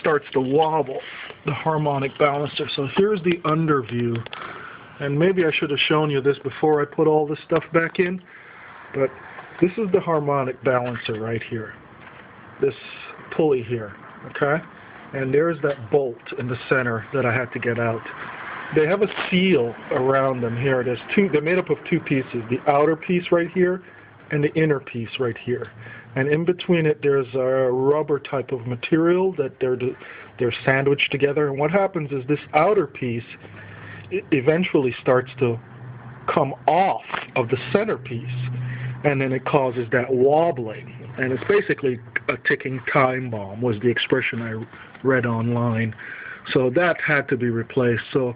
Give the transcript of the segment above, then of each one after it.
starts to wobble, the harmonic balancer. So here's the under view, and maybe I should have shown you this before I put all this stuff back in, but this is the harmonic balancer right here, this pulley here, okay? And there's that bolt in the center that I had to get out. They have a seal around them here. There's two, they're made up of two pieces, the outer piece right here and the inner piece right here. And in between it, there's a rubber type of material that they're sandwiched together. And what happens is this outer piece eventually starts to come off of the center piece, and then it causes that wobbling. And it's basically a ticking time bomb was the expression I read online. So that had to be replaced. So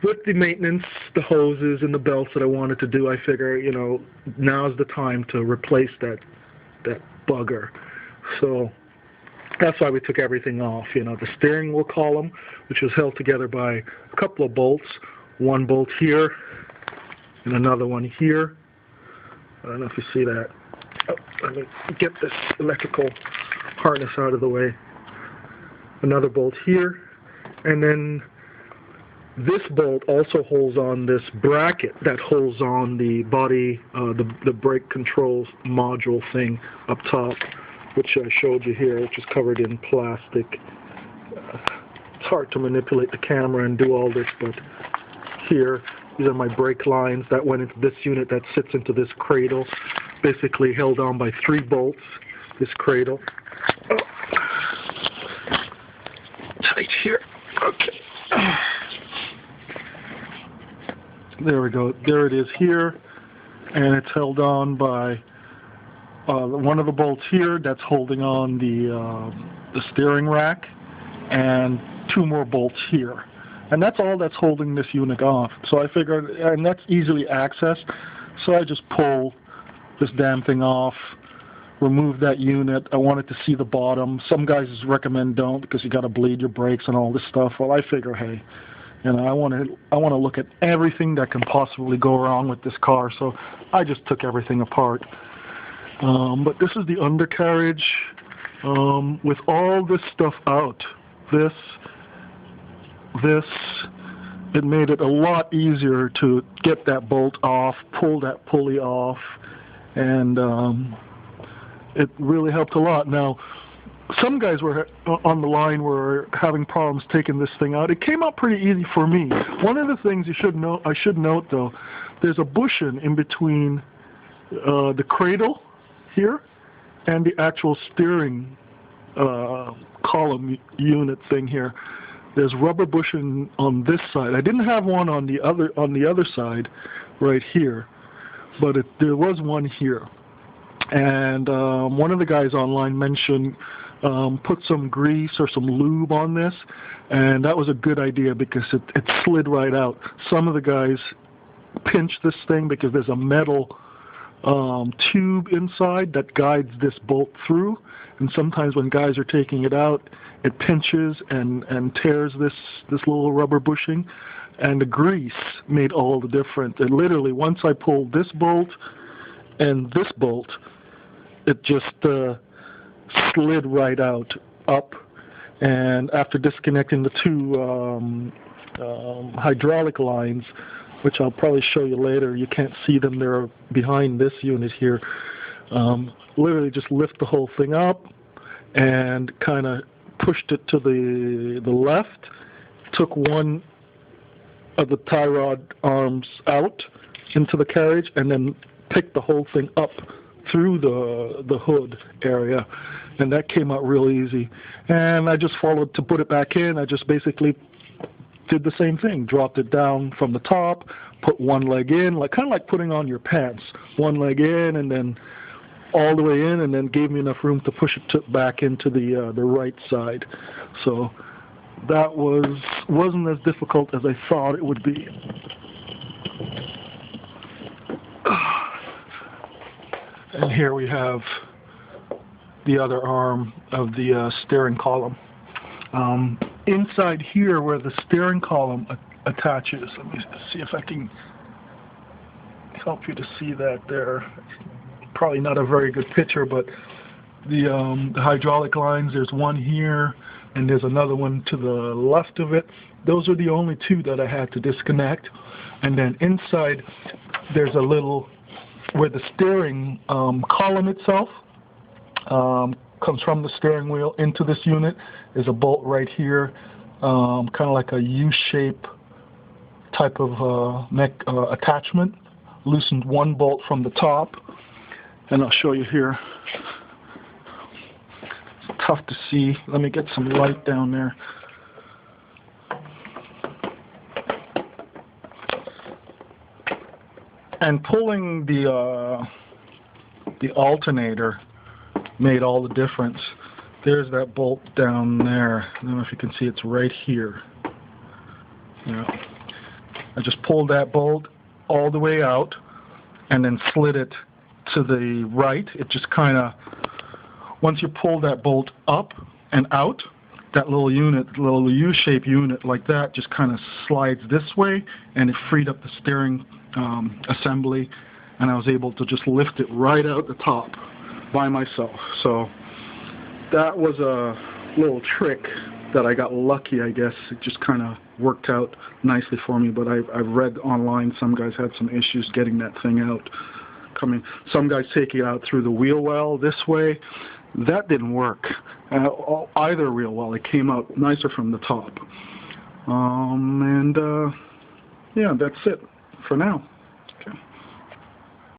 with the maintenance, the hoses and the belts that I wanted to do, I figure, you know, now's the time to replace that bugger. So that's why we took everything off. You know, the steering wheel column, which was held together by a couple of bolts, one bolt here and another one here. I don't know if you see that. Oh, let me get this electrical harness out of the way. Another bolt here, and then this bolt also holds on this bracket that holds on the body, the brake controls module thing up top, which I showed you here, which is covered in plastic. It's hard to manipulate the camera and do all this, but here, these are my brake lines that went into this unit that sits into this cradle, basically held on by 3 bolts, this cradle. Oh. Tight here. Okay. There we go. There it is here, and it's held on by one of the bolts here that's holding on the steering rack, and 2 more bolts here. And that's all that's holding this unit off. So I figured, and that's easily accessed, so I just pull this damn thing off, remove that unit. I wanted to see the bottom. Some guys recommend don't, because you got to bleed your brakes and all this stuff. Well, I figure, hey, you know, I want to look at everything that can possibly go wrong with this car. So I just took everything apart. But this is the undercarriage with all this stuff out. It made it a lot easier to get that bolt off, pull that pulley off, and it really helped a lot. Now, some guys were on the line were having problems taking this thing out. It came out pretty easy for me. One of the things I should note though, there's a bushing in between the cradle here and the actual steering column unit thing here. There's rubber bushing on this side. I didn't have one on the other side, right here, but there was one here. And one of the guys online mentioned put some grease or some lube on this, and that was a good idea because it slid right out. Some of the guys pinch this thing because there's a metal tube inside that guides this bolt through, and sometimes when guys are taking it out, it pinches and tears this little rubber bushing, and the grease made all the difference. And literally, once I pulled this bolt and this bolt, it just slid right out, up, and after disconnecting the 2 hydraulic lines, which I'll probably show you later, you can't see them, they're behind this unit here, literally just lift the whole thing up and kind of pushed it to the left, took one of the tie rod arms out into the carriage, and then picked the whole thing up through the hood area, and that came out real easy. And I just followed to put it back in. I just basically did the same thing, dropped it down from the top, put one leg in, kind of like putting on your pants, one leg in and then all the way in, and then gave me enough room to push it back into the right side. So that wasn't as difficult as I thought it would be. And here we have the other arm of the steering column. Inside here where the steering column attaches, let me see if I can help you to see that there. Probably not a very good picture, but the hydraulic lines. There's one here, and there's another one to the left of it. Those are the only two that I had to disconnect. And then inside, there's a little, where the steering column itself comes from the steering wheel into this unit, is a bolt right here, kind of like a U-shape type of attachment. Loosened one bolt from the top, and I'll show you here. It's tough to see. Let me get some light down there. And pulling the alternator made all the difference. There's that bolt down there. I don't know if you can see, it's right here. Yeah. I just pulled that bolt all the way out and then slid it to the right. It just kind of, once you pull that bolt up and out, that little unit, little U-shaped unit like that, just kind of slides this way, and it freed up the steering assembly, and I was able to just lift it right out the top by myself. So that was a little trick that I got lucky, I guess. It just kind of worked out nicely for me, but I've read online some guys had some issues getting that thing out. Some guys take it out through the wheel well this way. That didn't work. Either wheel well, it came out nicer from the top. Yeah, that's it for now.